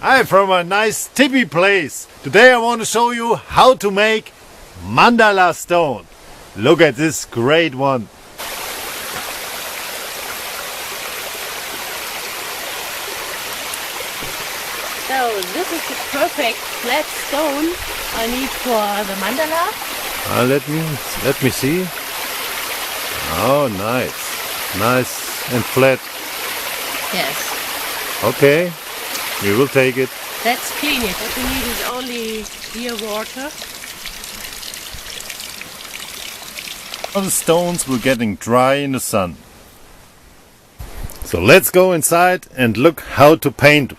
Hi from a nice tippy place. Today I want to show you how to make Mandala Stone. Look at this great one. So this is the perfect flat stone I need for the mandala. Let me see. Oh, nice and flat. Yes. Okay, we will take it. Let's clean it. What we need is only clear water. All the stones were getting dry in the sun. So let's go inside and look how to paint.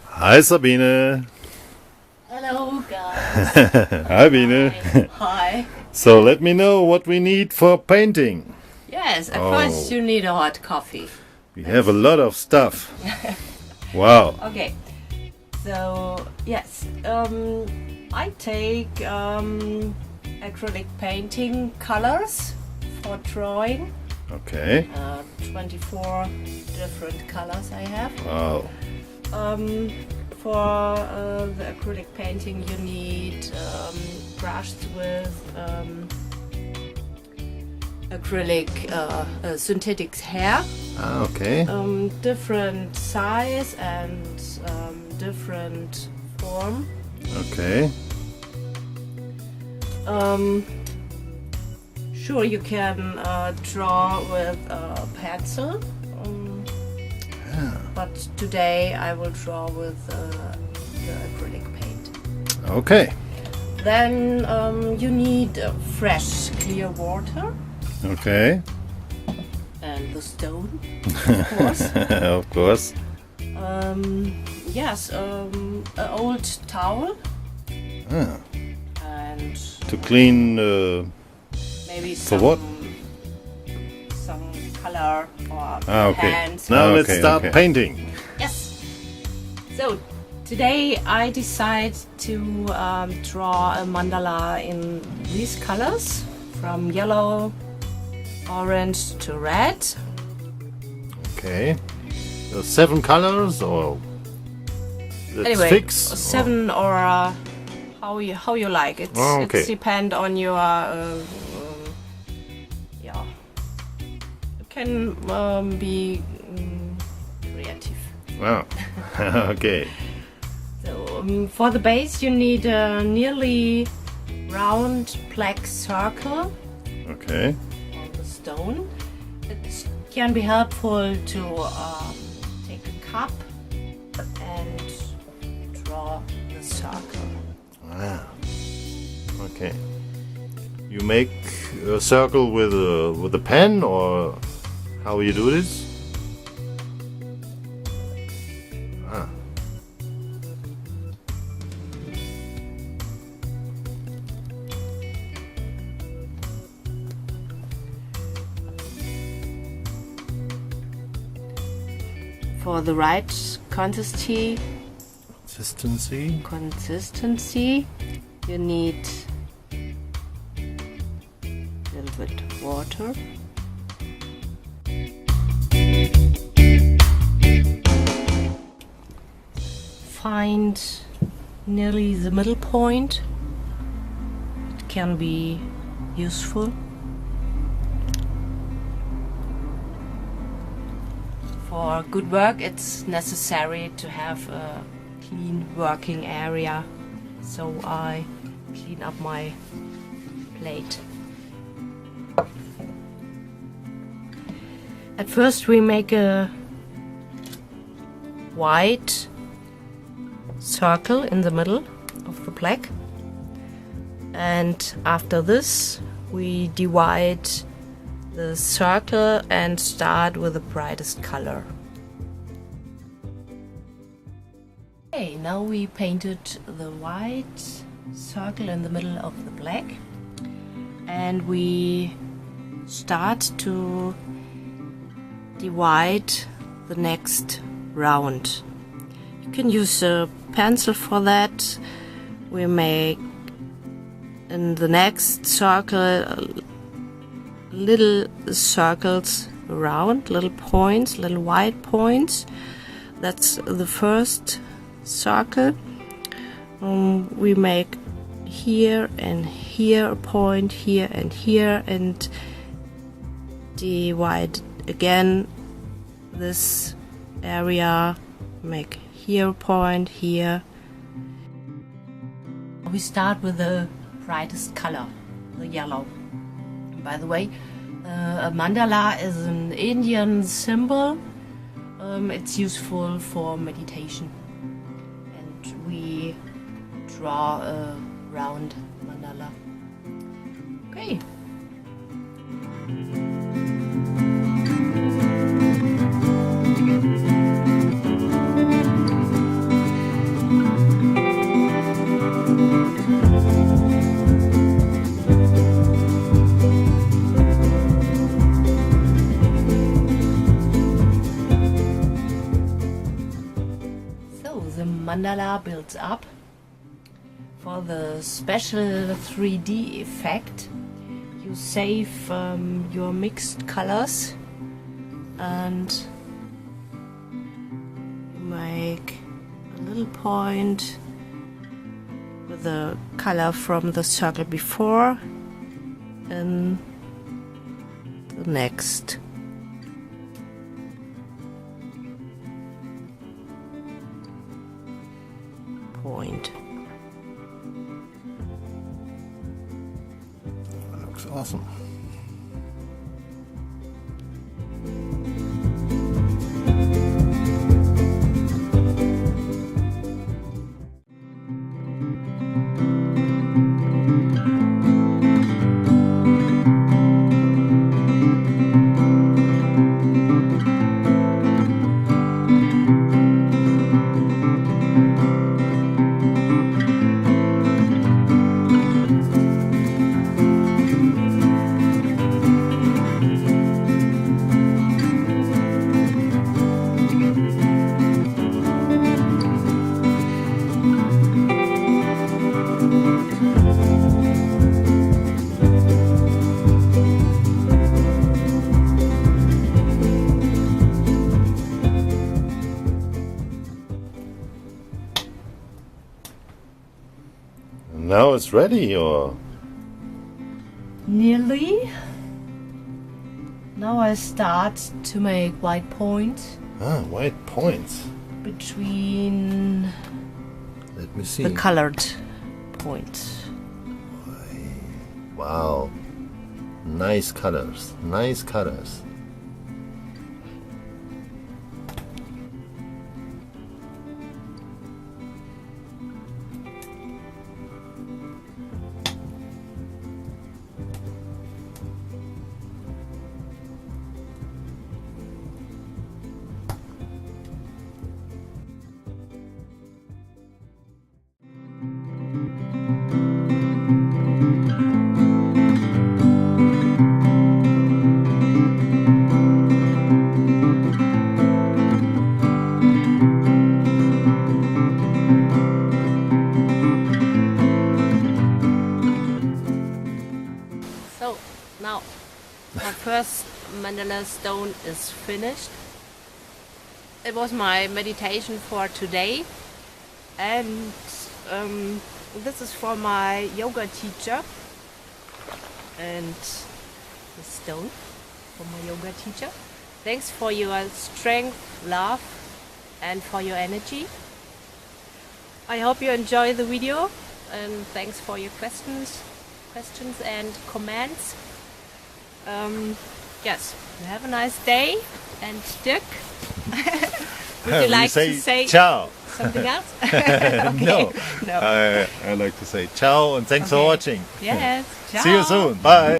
Hi Sabine. Hello guys. Hi Biene. Hi. So let me know what we need for painting. Yes, first you need a hot coffee. We have a lot of stuff. Wow. Okay. So yes, I take acrylic painting colors for drawing. Okay. 24 different colors I have. Wow. For the acrylic painting you need brushes with acrylic synthetic hair. Okay. Different size and different form. Okay. Sure, you can draw with a pencil. But today I will draw with the acrylic paint. Okay. Then you need fresh, clear water. Okay. And the stone, of course. Of course. Yes, an old towel. Ah. And To clean. maybe For some, what? some color or Okay. hands. Now let's start painting. Yes. So today I decide to draw a mandala in these colors, from yellow, orange to red. Okay. 7 colors or let's Anyway, fix 7 or how you like it. Oh, okay. It depends on your yeah. You can be creative. Wow. Okay. So for the base you need a nearly round black circle Okay. on the stone. It can be helpful to take a cup and draw the circle. Ah. Okay. You make a circle with a pen, or how you do this? Ah. For the right consistency, you need a little bit water. Find nearly the middle point. It can be useful. For good work, it's necessary to have a clean working area, so I clean up my plate. At first we make a white circle in the middle of the black, and after this we divide the circle and start with the brightest color. Okay, now we painted the white circle in the middle of the black, and we start to divide the next round. You can use a pencil for that. We make in the next circle little circles around, little points, little white points. That's the first circle. We make here and here a point, here and here, and divide again this area, make here a point, here. We start with the brightest color, the yellow. By the way, a mandala is an Indian symbol. It's useful for meditation, and we draw a round mandala. Okay. The mandala builds up. For the special 3D effect, you save your mixed colors and you make a little point with the color from the circle before and the next. Point. That looks awesome. Now it's ready, or? Nearly. Now I start to make white points. Ah, white points. Between Let me see. the colored points. Wow. Nice colors. Nice colors. So now my first Mandala Stone is finished. It was my meditation for today, and this is for my yoga teacher, and the stone for my yoga teacher. Thanks for your strength, love, and for your energy. I hope you enjoy the video, and thanks for your questions and comments. Yes, have a nice day. And Dirk, would you like to say ciao? something else? Okay. No. No. I like to say ciao and thanks for watching. Yes. Ciao. See you soon. Bye.